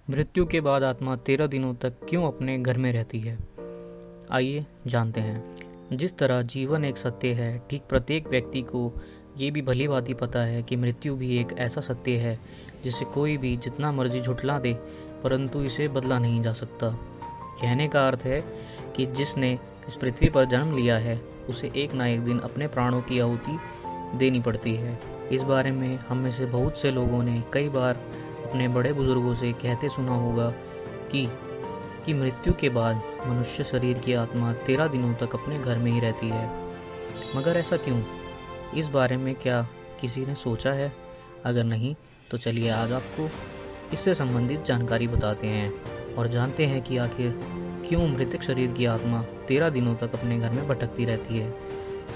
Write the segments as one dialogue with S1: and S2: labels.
S1: मृत्यु के बाद आत्मा 13 दिनों तक क्यों अपने घर में रहती है? आइए जानते हैं। जिस तरह जीवन एक सत्य है, ठीक प्रत्येक व्यक्ति को ये भी भली भांति पता है कि मृत्यु भी एक ऐसा सत्य है जिसे कोई भी जितना मर्जी झुठला दे, परंतु इसे बदला नहीं जा सकता। कहने का अर्थ है कि जिसने इस पृथ्वी पर जन्म लिया है उसे एक ना एक दिन अपने प्राणों की आहुति देनी पड़ती है। इस बारे में हम में से बहुत से लोगों ने कई बार अपने बड़े बुजुर्गों से कहते सुना होगा कि मृत्यु के बाद मनुष्य शरीर की आत्मा 13 दिनों तक अपने घर में ही रहती है। मगर ऐसा क्यों? इस बारे में क्या किसी ने सोचा है? अगर नहीं तो चलिए आज आपको इससे संबंधित जानकारी बताते हैं और जानते हैं कि आखिर क्यों मृतक शरीर की आत्मा 13 दिनों तक अपने घर में भटकती रहती है।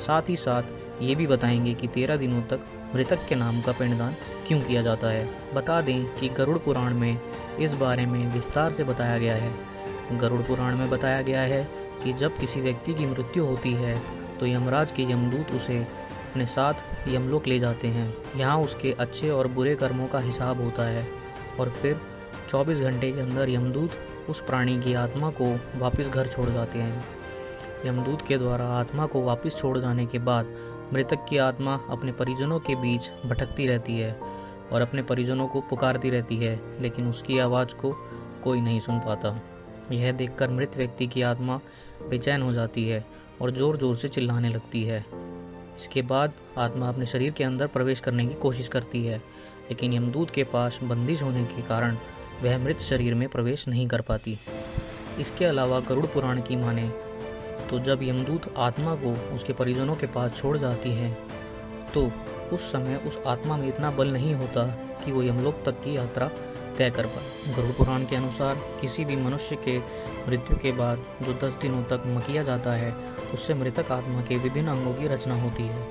S1: साथ ही साथ ये भी बताएंगे कि 13 दिनों तक मृतक के नाम का पिंडदान क्यों किया जाता है। बता दें कि गरुड़ पुराण में इस बारे में विस्तार से बताया गया है। गरुड़ पुराण में बताया गया है कि जब किसी व्यक्ति की मृत्यु होती है तो यमराज के यमदूत उसे अपने साथ यमलोक ले जाते हैं। यहाँ उसके अच्छे और बुरे कर्मों का हिसाब होता है और फिर 24 घंटे के अंदर यमदूत उस प्राणी की आत्मा को वापस घर छोड़ जाते हैं। यमदूत के द्वारा आत्मा को वापस छोड़ जाने के बाद मृतक की आत्मा अपने परिजनों के बीच भटकती रहती है और अपने परिजनों को पुकारती रहती है, लेकिन उसकी आवाज़ को कोई नहीं सुन पाता। यह देखकर मृत व्यक्ति की आत्मा बेचैन हो जाती है और ज़ोर ज़ोर से चिल्लाने लगती है। इसके बाद आत्मा अपने शरीर के अंदर प्रवेश करने की कोशिश करती है, लेकिन यमदूत के पास बंदिश होने के कारण वह मृत शरीर में प्रवेश नहीं कर पाती। इसके अलावा गरुड़ पुराण की माने तो जब यमदूत आत्मा को उसके परिजनों के पास छोड़ जाती है तो उस समय उस आत्मा में इतना बल नहीं होता कि वो यमलोक तक की यात्रा तय कर पाए। गरुड़ पुराण के अनुसार किसी भी मनुष्य के मृत्यु के बाद जो 10 दिनों तक किया जाता है उससे मृतक आत्मा के विभिन्न अंगों की रचना होती है,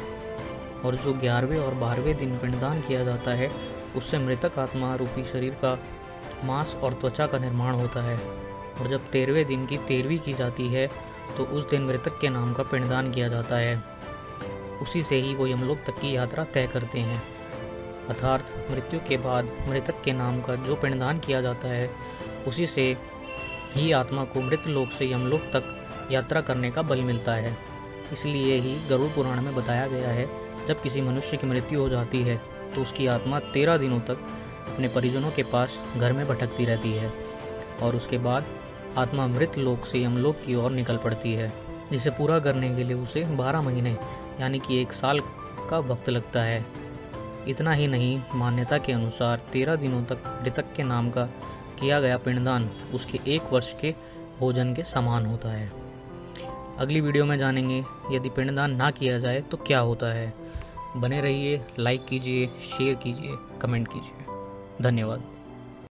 S1: और जो 11वें और 12वें दिन पिंडदान किया जाता है उससे मृतक आत्मा रूपी शरीर का मांस और त्वचा का निर्माण होता है। और जब 13वें दिन की 13वीं की जाती है तो उस दिन मृतक के नाम का पिंडदान किया जाता है। उसी से ही वो यमलोक तक की यात्रा तय करते हैं। अर्थात मृत्यु के बाद मृतक के नाम का जो पिंडदान किया जाता है उसी से ही आत्मा को मृत लोक से यमलोक तक यात्रा करने का बल मिलता है। इसलिए ही गरुड़ पुराण में बताया गया है जब किसी मनुष्य की मृत्यु हो जाती है तो उसकी आत्मा 13 दिनों तक अपने परिजनों के पास घर में भटकती रहती है और उसके बाद आत्मा मृत लोक से यमलोक की ओर निकल पड़ती है, जिसे पूरा करने के लिए उसे 12 महीने यानी कि 1 साल का वक्त लगता है। इतना ही नहीं, मान्यता के अनुसार 13 दिनों तक मृतक के नाम का किया गया पिंडदान उसके 1 वर्ष के भोजन के समान होता है। अगली वीडियो में जानेंगे यदि पिंडदान ना किया जाए तो क्या होता है। बने रहिए, लाइक कीजिए, शेयर कीजिए, कमेंट कीजिए। धन्यवाद।